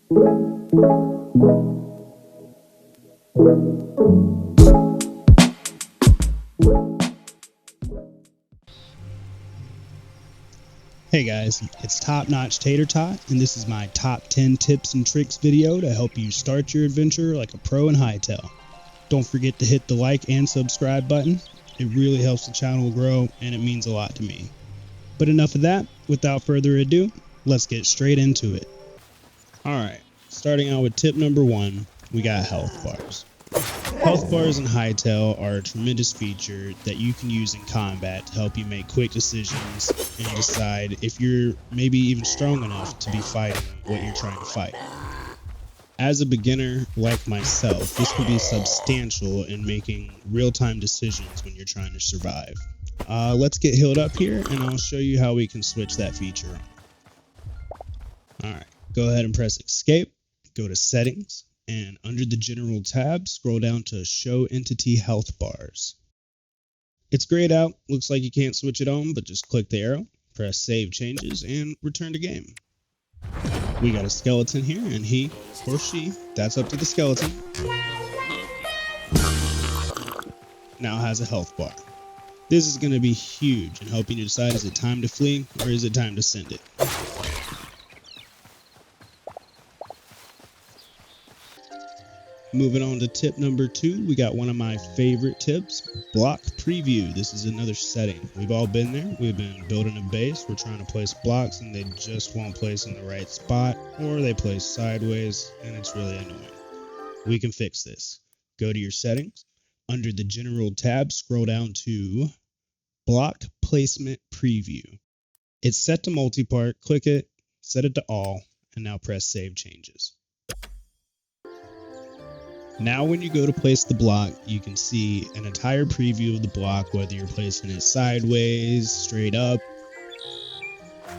Hey guys, it's Top Notch Tater Tot, and this is my top 10 tips and tricks video to help you start your adventure like a pro in Hytale. Don't forget to hit the like and subscribe button. It really helps the channel grow and it means a lot to me. But enough of that, without further ado, let's get straight into it. Alright, starting out with tip number 1, we got health bars. Health bars in Hytale are a tremendous feature that you can use in combat to help you make quick decisions and decide if you're maybe even strong enough to be fighting what you're trying to fight. As a beginner like myself, this can be substantial in making real-time decisions when you're trying to survive. Let's get healed up here and I'll show you how we can switch that feature on. Alright, go ahead and press escape, go to settings, and under the general tab, scroll down to show entity health bars. It's grayed out, looks like you can't switch it on, but just click the arrow, press save changes, and return to game. We got a skeleton here, and he or she, that's up to the skeleton, now has a health bar. This is going to be huge in helping you decide, is it time to flee or is it time to send it? Moving on to tip number 2, we got one of my favorite tips, block preview. This is another setting. We've all been there. We've been building a base. We're trying to place blocks and they just won't place in the right spot, or they place sideways and it's really annoying. We can fix this. Go to your settings. Under the general tab, scroll down to block placement preview. It's set to multi-part. Click it, set it to all, and now press save changes. Now when you go to place the block, you can see an entire preview of the block, whether you're placing it sideways, straight up,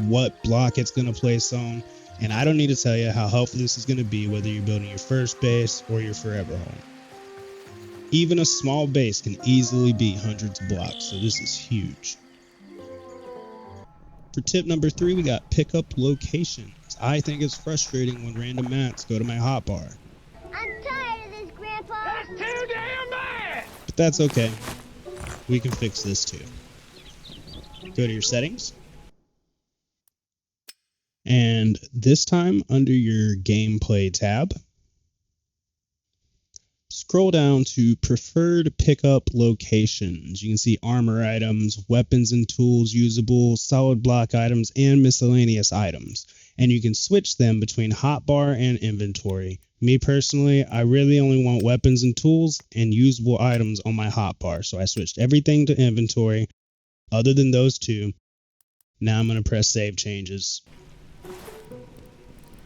what block it's going to place on, and I don't need to tell you how helpful this is going to be whether you're building your first base or your forever home. Even a small base can easily beat hundreds of blocks, so this is huge. For tip number 3, we got pickup locations. I think it's frustrating when random mats go to my hotbar. I'm tired of this, Grandpa. That's too damn bad. But that's okay. We can fix this too. Go to your settings. And this time under your gameplay tab, scroll down to preferred pickup locations. You can see armor items, weapons and tools usable, solid block items, and miscellaneous items. And you can switch them between hotbar and inventory. Me personally, I really only want weapons and tools and usable items on my hotbar, so I switched everything to inventory other than those two. Now I'm going to press save changes.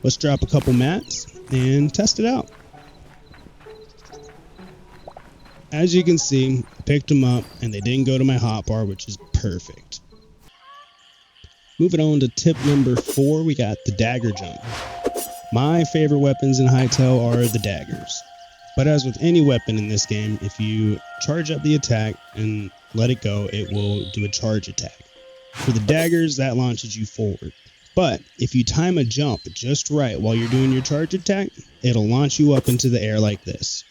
Let's drop a couple mats and test it out. As you can see, I picked them up and they didn't go to my hotbar, which is perfect. Moving on to tip number 4, we got the Dagger Jump. My favorite weapons in Hytale are the daggers. But as with any weapon in this game, if you charge up the attack and let it go, it will do a charge attack. For the daggers, that launches you forward. But if you time a jump just right while you're doing your charge attack, it'll launch you up into the air like this.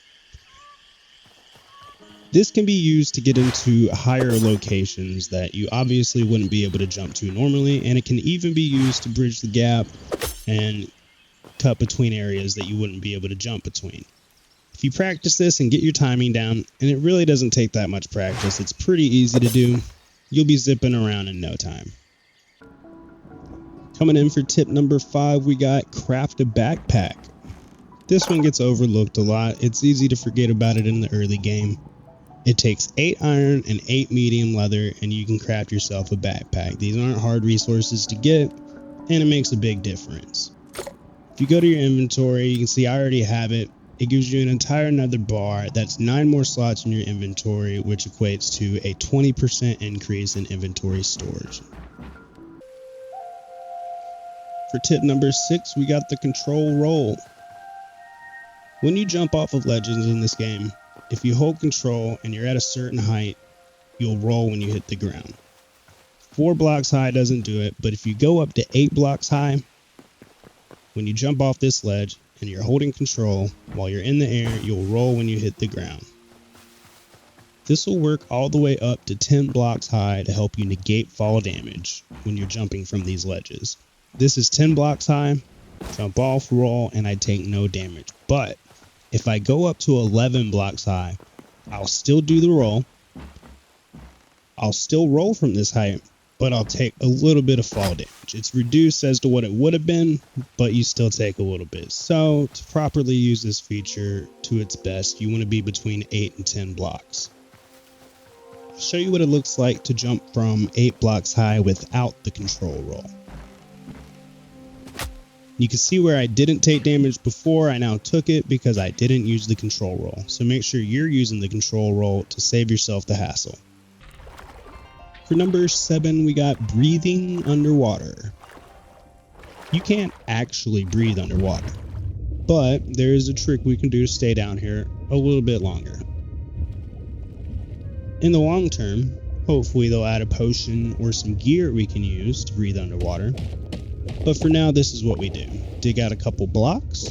This can be used to get into higher locations that you obviously wouldn't be able to jump to normally, and it can even be used to bridge the gap and cut between areas that you wouldn't be able to jump between. If you practice this and get your timing down, and it really doesn't take that much practice, it's pretty easy to do, you'll be zipping around in no time. Coming in for tip number 5, we got craft a backpack. This one gets overlooked a lot. It's easy to forget about it in the early game. It takes 8 iron and 8 medium leather and you can craft yourself a backpack. These aren't hard resources to get and it makes a big difference. If you go to your inventory, you can see I already have it. It gives you an entire nether bar. That's 9 more slots in your inventory, which equates to a 20% increase in inventory storage. For tip number 6, we got the Ctrl Roll. When you jump off of ledges in this game, if you hold control and you're at a certain height, you'll roll when you hit the ground. 4 blocks high doesn't do it, but if you go up to 8 blocks high, When you jump off this ledge and you're holding control, while you're in the air, you'll roll when you hit the ground. This will work all the way up to 10 blocks high to help you negate fall damage when you're jumping from these ledges. This is 10 blocks high, jump off, roll, and I take no damage. But if I go up to 11 blocks high, I'll still do the roll. I'll still roll from this height, but I'll take a little bit of fall damage. It's reduced as to what it would have been, but you still take a little bit. So to properly use this feature to its best, you want to be between 8 and 10 blocks. I'll show you what it looks like to jump from 8 blocks high without the control roll. You can see where I didn't take damage before, I now took it because I didn't use the control roll. So make sure you're using the control roll to save yourself the hassle. For number 7, we got breathing underwater. You can't actually breathe underwater, but there is a trick we can do to stay down here a little bit longer. In the long term, hopefully they'll add a potion or some gear we can use to breathe underwater. But for now, this is what we do. Dig out a couple blocks,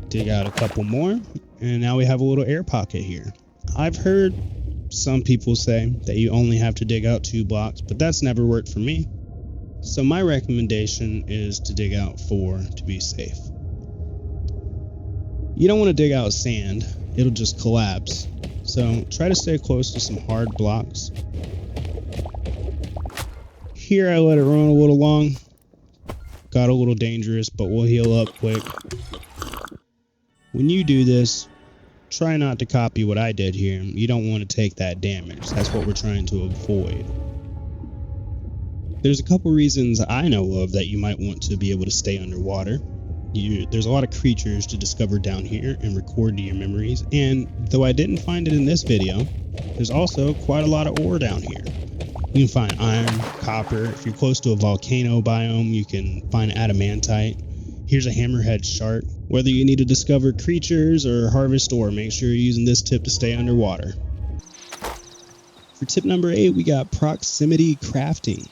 dig out a couple more, and now we have a little air pocket here. I've heard some people say that you only have to dig out 2 blocks, but that's never worked for me. So my recommendation is to dig out 4 to be safe. You don't want to dig out sand, it'll just collapse. So try to stay close to some hard blocks. Here I let it run a little long. Got a little dangerous, but we'll heal up quick. When you do this, try not to copy what I did here. You don't want to take that damage. That's what we're trying to avoid. There's a couple reasons I know of that you might want to be able to stay underwater. There's a lot of creatures to discover down here and record to your memories. And though I didn't find it in this video, there's also quite a lot of ore down here. You can find iron, copper. If you're close to a volcano biome, you can find adamantite. Here's a hammerhead shark. Whether you need to discover creatures or harvest ore, make sure you're using this tip to stay underwater. For tip number 8, we got proximity crafting.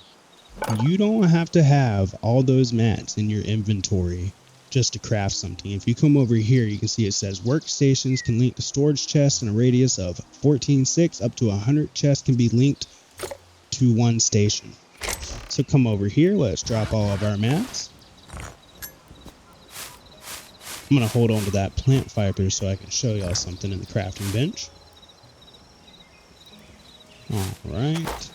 You don't have to have all those mats in your inventory just to craft something. If you come over here, you can see it says workstations can link to storage chests in a radius of 14.6. Up to 100 chests can be linked to one station. So come over here, let's drop all of our mats. I'm going to hold on to that plant fiber so I can show y'all something in the crafting bench. Alright.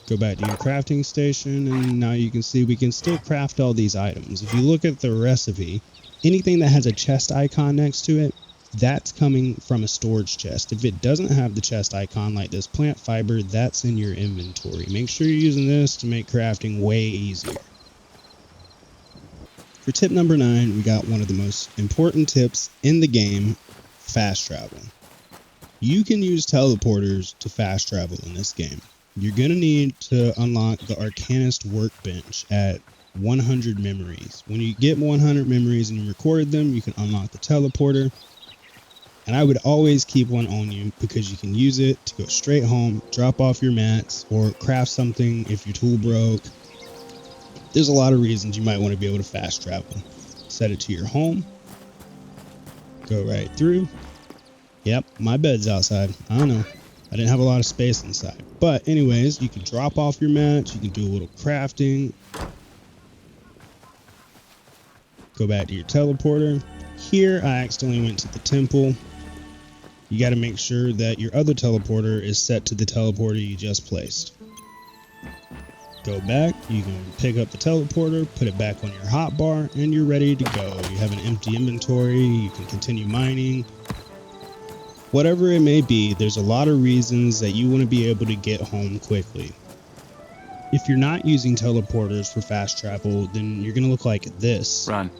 Go back to your crafting station, and now you can see we can still craft all these items. If you look at the recipe, anything that has a chest icon next to it, that's coming from a storage chest. If it doesn't have the chest icon like this plant fiber, that's in your inventory. Make sure you're using this to make crafting way easier. For tip number 9, we got one of the most important tips in the game, fast travel. You can use teleporters to fast travel in this game. You're going to need to unlock the Arcanist workbench at 100 memories. When you get 100 memories and you record them, you can unlock the teleporter. And I would always keep one on you because you can use it to go straight home, drop off your mats, or craft something if your tool broke. There's a lot of reasons you might want to be able to fast travel. Set it to your home. Go right through. Yep, my bed's outside. I don't know. I didn't have a lot of space inside. But anyways, you can drop off your mats. You can do a little crafting. Go back to your teleporter. Here, I accidentally went to the temple. You got to make sure that your other teleporter is set to the teleporter you just placed. Go back, you can pick up the teleporter, put it back on your hotbar, and you're ready to go. You have an empty inventory, you can continue mining. Whatever it may be, there's a lot of reasons that you want to be able to get home quickly. If you're not using teleporters for fast travel, then you're going to look like this. Run.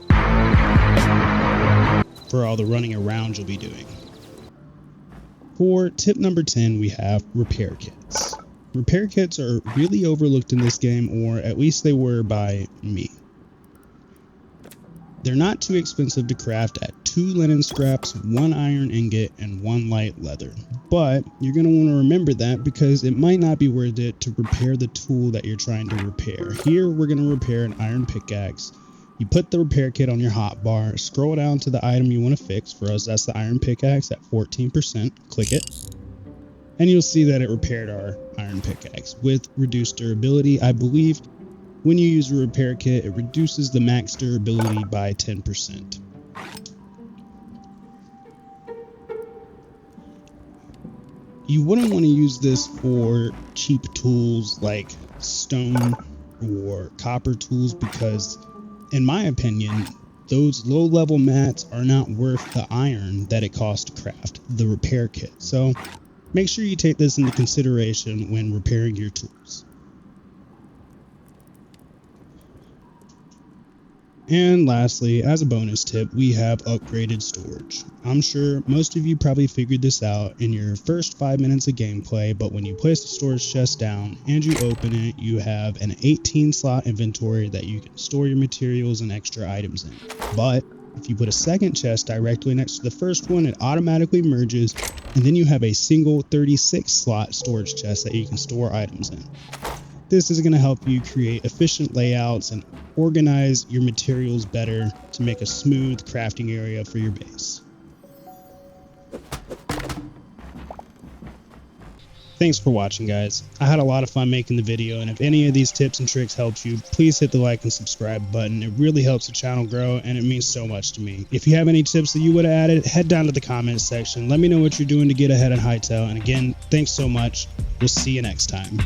For all the running around you'll be doing. For tip number 10, we have repair kits. Repair kits are really overlooked in this game, or at least they were by me. They're not too expensive to craft at 2 linen scraps, 1 iron ingot, and 1 light leather. But you're going to want to remember that because it might not be worth it to repair the tool that you're trying to repair. Here we're going to repair an iron pickaxe You put the repair kit on your hotbar, scroll down to the item you want to fix. For us, that's the iron pickaxe at 14%. Click it, and you'll see that it repaired our iron pickaxe with reduced durability. I believe when you use a repair kit, it reduces the max durability by 10%. You wouldn't want to use this for cheap tools like stone or copper tools because, in my opinion, those low-level mats are not worth the iron that it costs to craft the repair kit. So make sure you take this into consideration when repairing your tools. And lastly, as a bonus tip, we have upgraded storage. I'm sure most of you probably figured this out in your first 5 minutes of gameplay, but when you place the storage chest down and you open it, you have an 18 slot inventory that you can store your materials and extra items in. But if you put a second chest directly next to the first one, it automatically merges, and then you have a single 36 slot storage chest that you can store items in. This is going to help you create efficient layouts and organize your materials better to make a smooth crafting area for your base. Thanks for watching, guys. I had a lot of fun making the video, and if any of these tips and tricks helped you, please hit the like and subscribe button. It really helps the channel grow, and it means so much to me. If you have any tips that you would have added, head down to the comments section. Let me know what you're doing to get ahead in Hytale, and again, thanks so much. We'll see you next time.